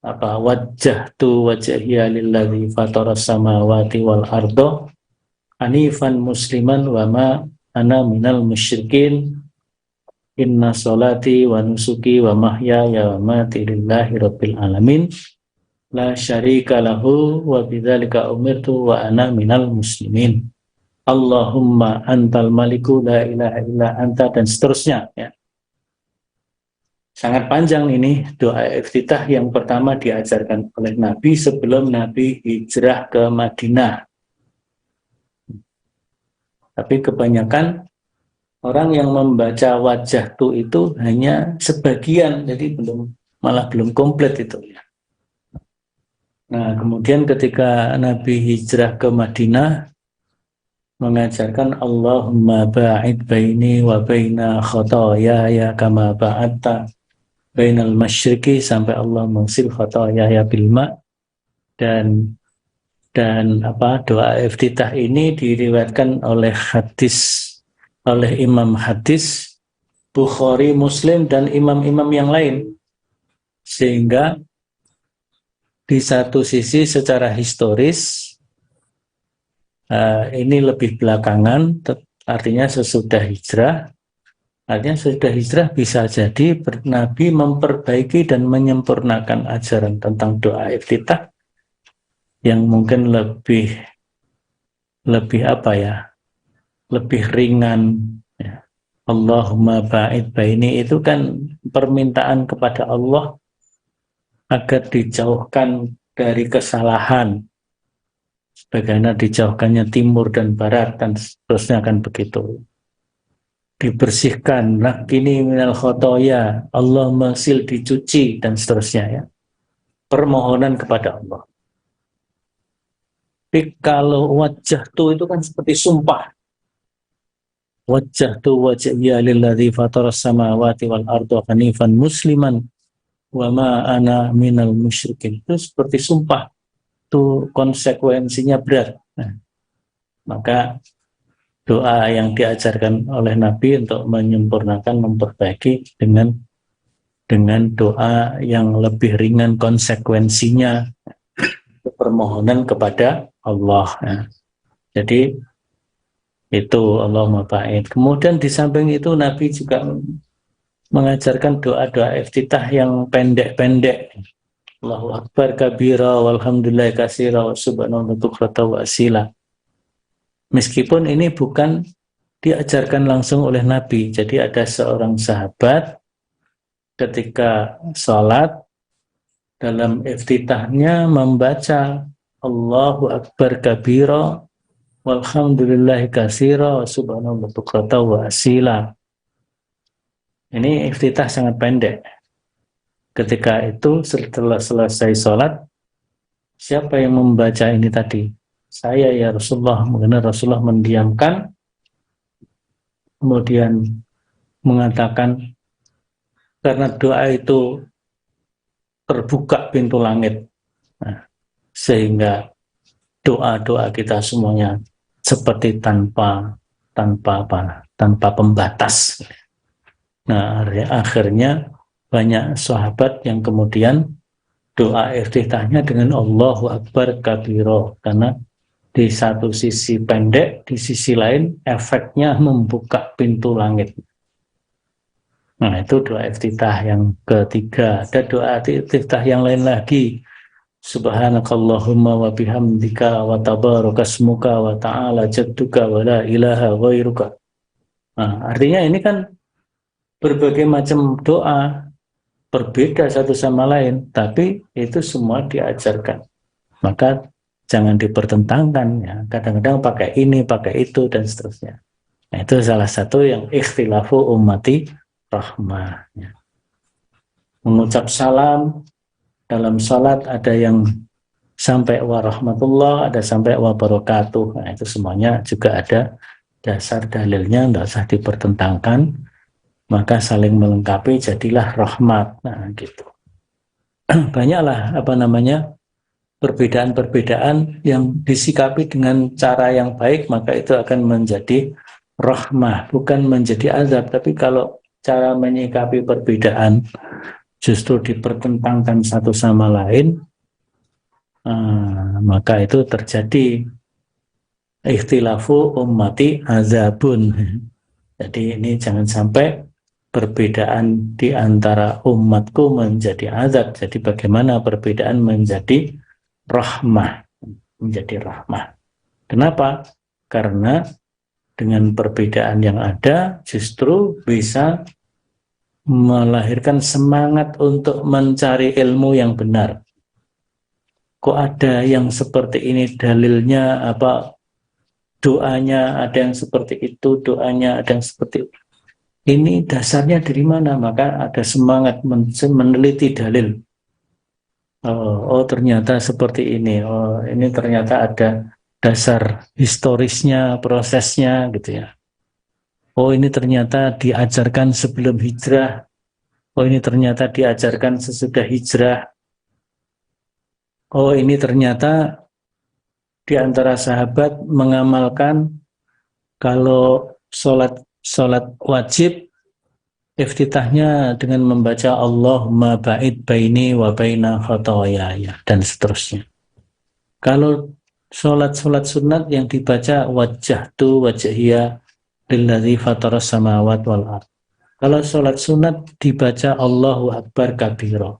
apa, wajjahtu wajhiya lillazi fataras samawati wal ardo hanifan musliman wa ma ana minal musyrikin inna sholati wa nusuki wa mahyaya wa mati lillahi rabbil alamin la syarika lahu wa bidzalika umirtu wa ana minal muslimin Allahumma antal maliku la ilaha illa anta, dan seterusnya ya. Sangat panjang ini doa iftitah yang pertama diajarkan oleh Nabi sebelum Nabi hijrah ke Madinah. Tapi kebanyakan orang yang membaca wajah tu itu hanya sebagian, jadi malah belum komplit itu ya. Nah, kemudian ketika Nabi hijrah ke Madinah mengajarkan Allahumma ba'id baini wa baina khotoyaya kama ba'atta bainal masyriqi sampai Allah mengsil khotoyaya bilma, dan doa iftitah ini diriwayatkan oleh imam hadis Bukhari, Muslim, dan imam-imam yang lain, sehingga di satu sisi secara historis ini lebih belakangan, artinya sesudah hijrah. Artinya sesudah hijrah bisa jadi Nabi memperbaiki dan menyempurnakan ajaran tentang doa iftitah yang mungkin lebih apa ya, lebih ringan ya. Allahumma ba'id baini itu kan permintaan kepada Allah agar dijauhkan dari kesalahan, sebagaimana dijauhkannya timur dan barat, dan seterusnya akan begitu. Dibersihkan, nakini minal khotoya, Allah mensil, dicuci, dan seterusnya ya. Permohonan kepada Allah. Tapi kalau wajah itu kan seperti sumpah. Wajah wajhiya lillazi fataras samawati wal ardo hanifan musliman wa ma ana minal musyrikin. Itu seperti sumpah. Itu konsekuensinya berat. Nah, maka doa yang diajarkan oleh Nabi untuk menyempurnakan, memperbaiki dengan doa yang lebih ringan konsekuensinya, permohonan kepada Allah. Nah, jadi itu Allahumma ba'id. Kemudian di samping itu Nabi juga mengajarkan doa-doa iftitah yang pendek-pendek. Allahu Akbar kabira walhamdulillah katsira wa subhanallah bukrata wa asila. Meskipun ini bukan diajarkan langsung oleh Nabi. Jadi ada seorang sahabat ketika sholat dalam iftitahnya membaca Allahu Akbar kabira walhamdulillahi katsira subhanallah bukrata wa asila. Ini iftitah sangat pendek. Ketika itu setelah selesai sholat, siapa yang membaca ini tadi? Saya ya Rasulullah. Mengenai Rasulullah mendiamkan, kemudian mengatakan karena doa itu terbuka pintu langit, nah, sehingga doa-doa kita semuanya seperti tanpa pembatas. Nah, akhirnya banyak sahabat yang kemudian doa iftitahnya dengan Allahu Akbar kabiro, karena di satu sisi pendek, di sisi lain efeknya membuka pintu langit. Nah, itu doa iftitah yang ketiga. Ada doa iftitah yang lain lagi. Subhanakallahumma wa bihamdika wa tabarakasmuka wa ta'ala jadduka wa la ilaha ghairuka. Nah, artinya ini kan berbagai macam doa berbeda satu sama lain, tapi itu semua diajarkan. Maka jangan dipertentangkan ya. Kadang-kadang pakai ini, pakai itu dan seterusnya. Nah, itu salah satu yang ikhtilafu ummati rahmah. Ya. Mengucap salam dalam salat ada yang sampai wa rahmatullah, ada sampai wa barakatuh. Nah, itu semuanya juga ada dasar dalilnya, tidak usah dipertentangkan. Maka saling melengkapi jadilah rahmat. Nah, gitu. Banyaklah perbedaan-perbedaan yang disikapi dengan cara yang baik, maka itu akan menjadi rahmah, bukan menjadi azab. Tapi kalau cara menyikapi perbedaan justru dipertentangkan satu sama lain, maka itu terjadi ikhtilafu ummati azabun. Jadi ini jangan sampai perbedaan di antara umatku menjadi azab. Jadi bagaimana perbedaan menjadi rahmah, menjadi rahmah. Kenapa? Karena dengan perbedaan yang ada justru bisa melahirkan semangat untuk mencari ilmu yang benar. Kok ada yang seperti ini dalilnya, doanya ada yang seperti itu, doanya ada yang seperti itu. Ini dasarnya dari mana? Maka ada semangat meneliti dalil. Oh, ternyata seperti ini. Oh, ini ternyata ada dasar historisnya, prosesnya gitu ya. Oh, ini ternyata diajarkan sebelum hijrah. Oh, ini ternyata diajarkan sesudah hijrah. Oh, ini ternyata di antara sahabat mengamalkan kalau sholat wajib iftitahnya dengan membaca Allahumma ba'id baini wa baina khotoyaya dan seterusnya. Kalau sholat sunat yang dibaca wajjahtu wajhiya lilladzi fataras samawati wal ardh. Kalau sholat sunat dibaca Allahu Akbar kabira.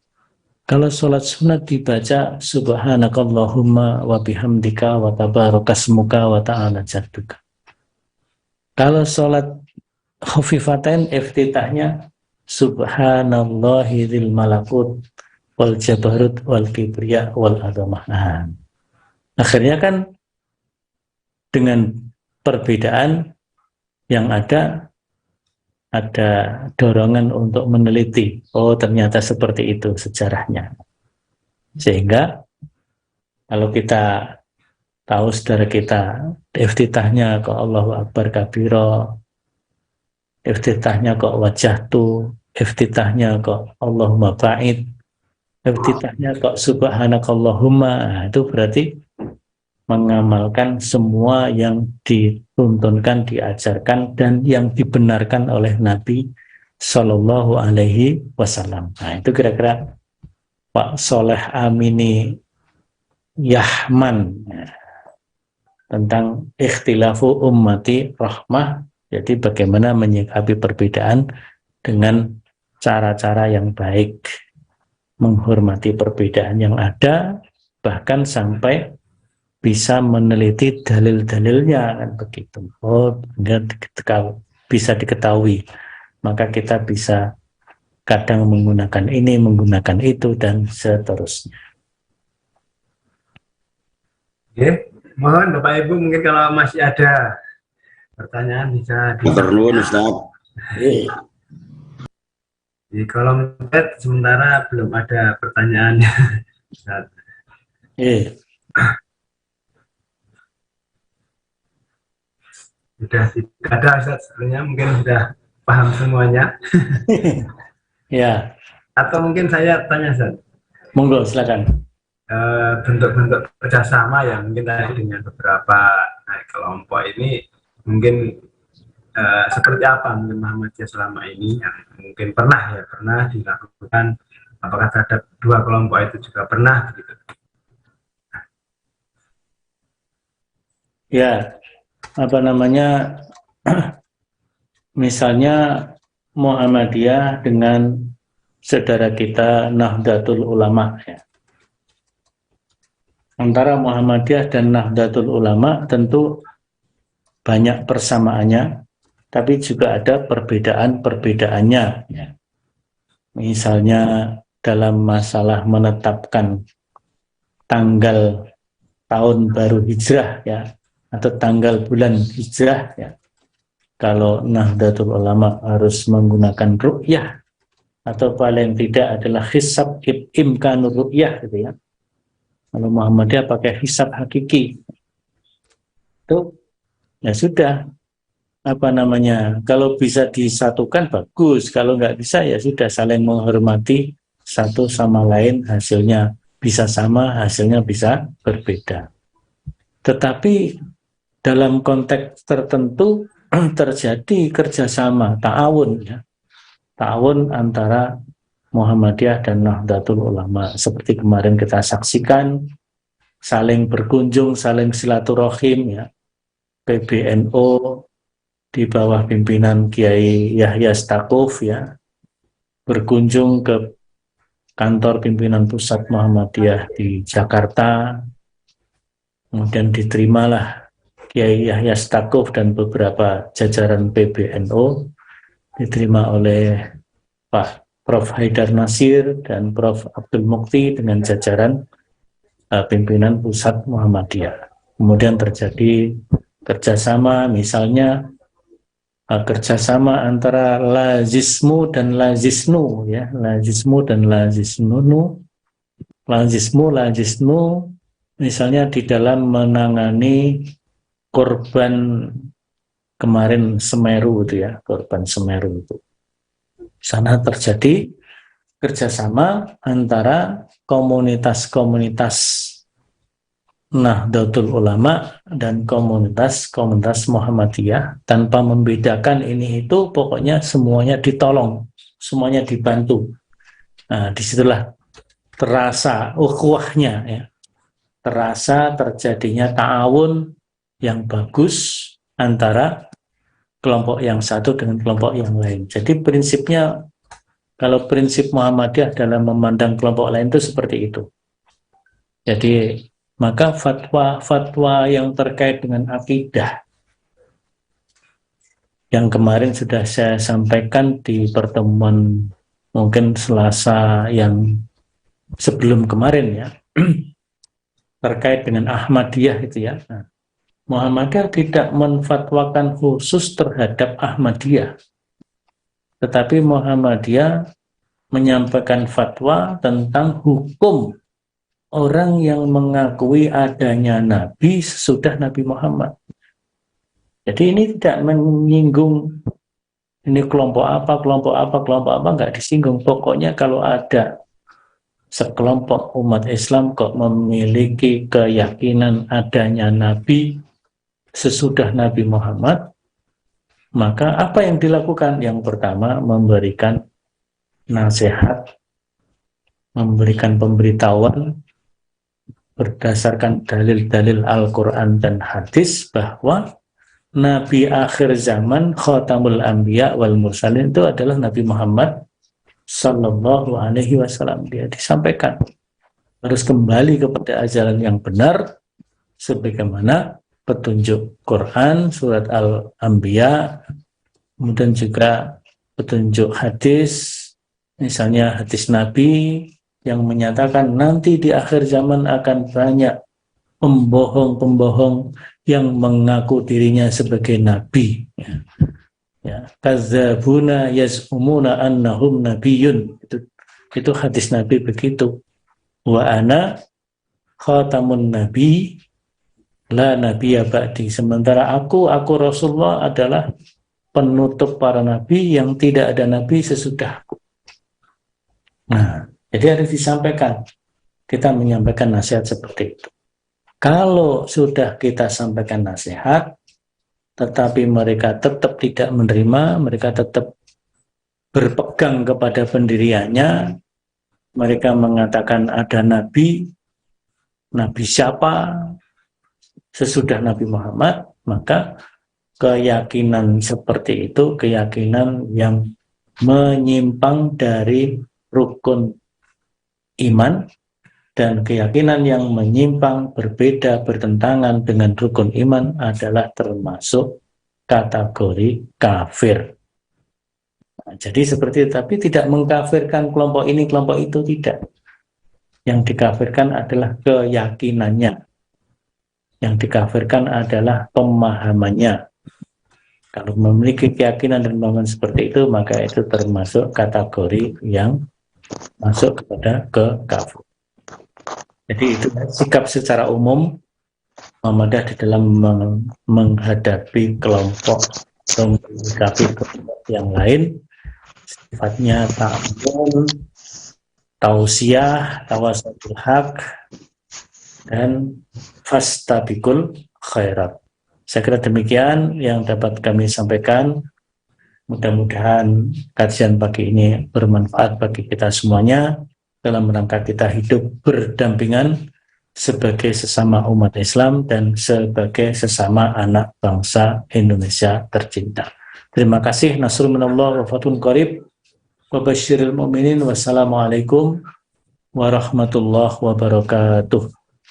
Kalau sholat sunat dibaca subhanakallahumma wa bihamdika wa tabarakasmuka wa ta'ala jadduka. Kalau sholat khafifatain iftitahnya subhanallahi dzil malakut wal jabarut wal kibriya wal azamah. Akhirnya kan dengan perbedaan yang ada dorongan untuk meneliti. Oh, ternyata seperti itu sejarahnya. Sehingga kalau kita tahu saudara kita iftitahnya kok Allahu Akbar kabira, iftitahnya kok wajahtu, iftitahnya kok Allahumma ba'id, iftitahnya kok subhanakallahumma, itu berarti mengamalkan semua yang dituntunkan, diajarkan, dan yang dibenarkan oleh Nabi Shallallahu Alaihi Wasallam. Nah, itu kira-kira Pak Soleh Amini Yahman tentang ikhtilafu ummati rahmah. Jadi bagaimana menyikapi perbedaan dengan cara-cara yang baik, menghormati perbedaan yang ada, bahkan sampai bisa meneliti dalil-dalilnya, kan begitu. Oh, bisa diketahui. Maka kita bisa kadang menggunakan ini, menggunakan itu, dan seterusnya. Oke, mohon Bapak Ibu mungkin kalau masih ada pertanyaan bisa Perlu Ustaz. di kolom chat, sementara belum ada pertanyaan. Sudah tidak ada Ustaz, sebenarnya mungkin sudah paham semuanya. Ya. Atau mungkin saya tanya Ustaz. Monggo, silakan. Bentuk-bentuk kerjasama ya mungkin tadi dengan beberapa kelompok ini mungkin seperti apa mungkin Muhammadiyah selama ini yang mungkin pernah dilakukan, apakah terhadap dua kelompok itu juga pernah begitu? Ya, apa namanya, misalnya Muhammadiyah dengan saudara kita Nahdlatul Ulama, ya. Antara Muhammadiyah dan Nahdlatul Ulama tentu banyak persamaannya, tapi juga ada perbedaan-perbedaannya, ya. Misalnya dalam masalah menetapkan tanggal tahun baru hijrah, ya, atau tanggal bulan hijrah, ya. Kalau Nahdlatul Ulama harus menggunakan ru'yah, atau paling tidak adalah hisab imkanur ru'yah, gitu ya. Kalau Muhammadiyah pakai hisab hakiki, itu ya sudah, apa namanya, kalau bisa disatukan bagus, kalau nggak bisa ya sudah, saling menghormati satu sama lain, hasilnya bisa sama, hasilnya bisa berbeda. Tetapi dalam konteks tertentu terjadi kerjasama, ta'awun, ya. Ta'awun antara Muhammadiyah dan Nahdlatul Ulama, seperti kemarin kita saksikan, saling berkunjung, saling silaturahim, ya. PBNU di bawah pimpinan Kiai Yahya Stakuf, ya, berkunjung ke kantor pimpinan pusat Muhammadiyah di Jakarta, kemudian diterimalah Kiai Yahya Stakuf dan beberapa jajaran PBNU, diterima oleh Pak Prof. Haidar Nasir dan Prof. Abdul Mukti dengan jajaran pimpinan pusat Muhammadiyah. Kemudian terjadi kerjasama, misalnya kerjasama antara lazismu dan lazisnu, ya, lazismu dan lazisnu, misalnya di dalam menangani korban kemarin Semeru itu, ya, korban Semeru itu. Sana terjadi kerjasama antara komunitas-komunitas Nahdlatul Ulama dan komunitas-komunitas Muhammadiyah, tanpa membedakan ini itu, pokoknya semuanya ditolong, semuanya dibantu. Nah, disitulah terasa ukhuwahnya, ya. Terasa terjadinya ta'awun yang bagus antara kelompok yang satu dengan kelompok yang lain. Jadi prinsipnya, kalau prinsip Muhammadiyah dalam memandang kelompok lain itu seperti itu. Jadi maka fatwa-fatwa yang terkait dengan akidah yang kemarin sudah saya sampaikan di pertemuan mungkin Selasa yang sebelum kemarin, ya, terkait dengan Ahmadiyah itu, ya. Nah, Muhammadiyah tidak menfatwakan khusus terhadap Ahmadiyah, tetapi Muhammadiyah menyampaikan fatwa tentang hukum orang yang mengakui adanya Nabi sesudah Nabi Muhammad. Jadi ini tidak menyinggung ini kelompok apa, nggak disinggung. Pokoknya kalau ada sekelompok umat Islam kok memiliki keyakinan adanya Nabi sesudah Nabi Muhammad, maka apa yang dilakukan? Yang pertama, memberikan nasihat, memberikan pemberitahuan berdasarkan dalil-dalil Al-Quran dan hadis bahwa Nabi akhir zaman, Khatamul Anbiya wal Mursalin, itu adalah Nabi Muhammad Sallallahu Alaihi Wasallam. Dia disampaikan harus kembali kepada ajaran yang benar sebagaimana petunjuk Quran, surat Al-Anbiya, kemudian juga petunjuk hadis, misalnya hadis Nabi yang menyatakan nanti di akhir zaman akan banyak pembohong-pembohong yang mengaku dirinya sebagai Nabi. Ya, kadzabuna yaz'umuna annahum nabiyyun. Itu hadis Nabi begitu. Wa ana khatamun nabi la nabiyya ba'di. Sementara aku Rasulullah adalah penutup para nabi yang tidak ada nabi sesudahku. Nah, jadi harus disampaikan. Kita menyampaikan nasihat seperti itu. Kalau sudah kita sampaikan nasihat, tetapi mereka tetap tidak menerima, mereka tetap berpegang kepada pendiriannya, mereka mengatakan ada nabi, nabi siapa sesudah Nabi Muhammad, maka keyakinan seperti itu, keyakinan yang menyimpang dari rukun iman, dan keyakinan yang menyimpang, berbeda, bertentangan dengan rukun iman adalah termasuk kategori kafir. Nah, jadi seperti itu, tapi tidak mengkafirkan kelompok ini, kelompok itu, tidak. Yang dikafirkan adalah keyakinannya. Yang dikafirkan adalah pemahamannya. Kalau memiliki keyakinan dan pemahaman seperti itu, maka itu termasuk kategori yang masuk kepada kekafir. Jadi itu sikap secara umum Muhammadiyah di dalam menghadapi kelompok yang lain, sifatnya ta'awun, tausiah, tawasatul haq, dan fastabiqul khairat. Saya kira demikian yang dapat kami sampaikan. Mudah-mudahan kajian pagi ini bermanfaat bagi kita semuanya dalam rangka kita hidup berdampingan sebagai sesama umat Islam dan sebagai sesama anak bangsa Indonesia tercinta. Terima kasih. Nasrul minallah wa fathun qarib wa basyiril mu'minin. Wassalamualaikum warahmatullahi wabarakatuh.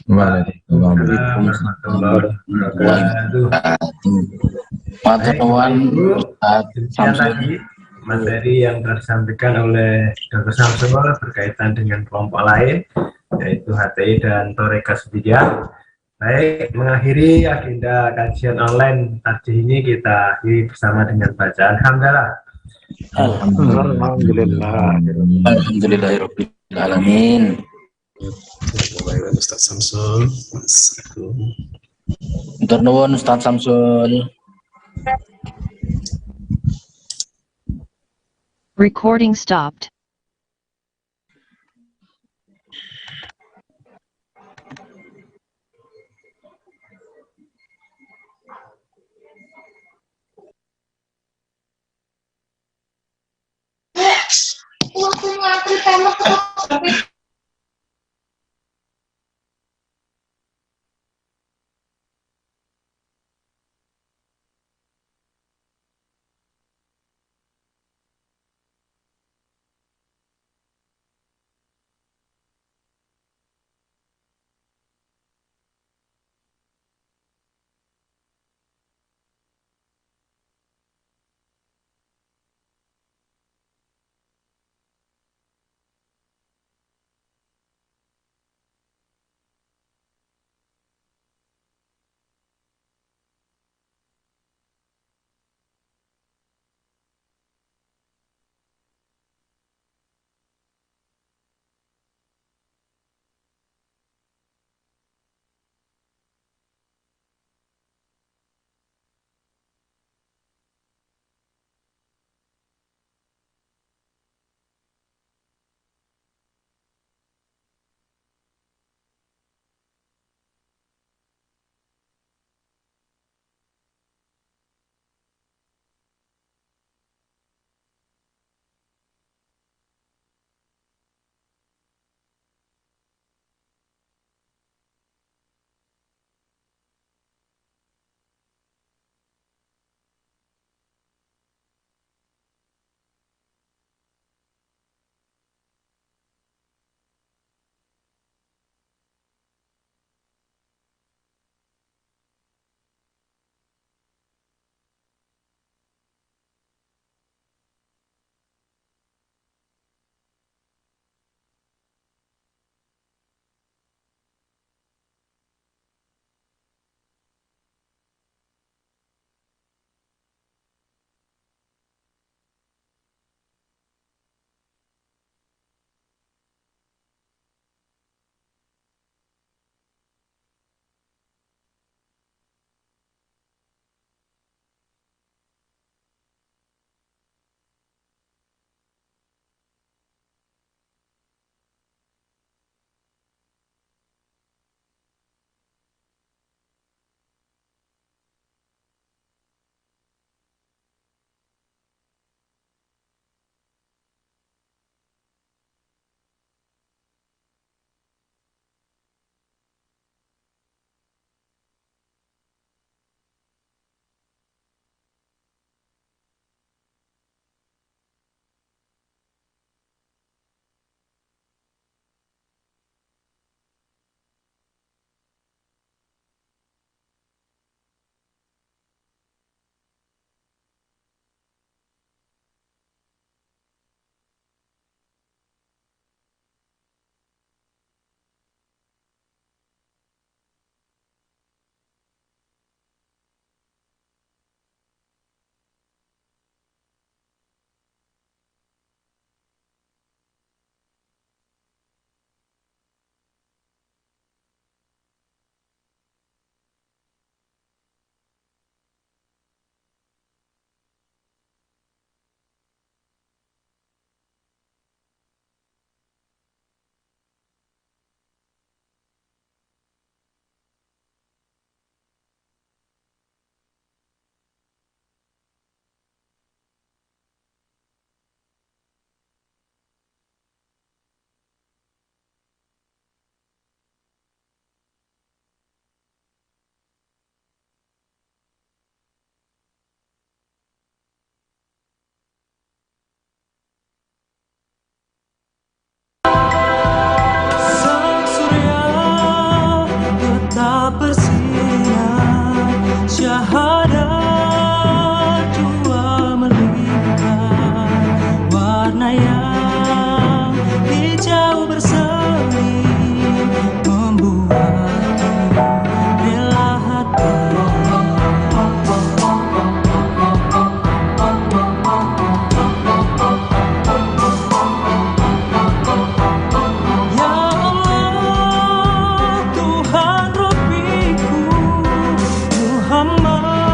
Waalaikumsalam warahmatullahi wabarakatuh. Materi yang disampaikan oleh Dr. Samsul berkaitan dengan kelompok lain, yaitu HTI dan Thoreka Sudiyah. Baik, mengakhiri agenda kajian online tadi ini, kita akhiri bersama dengan bacaan hamdalah. Alhamdulillahirabbil alamin. Ustaz Samsul. Matur nuwun Ustaz Samsul. Recording stopped.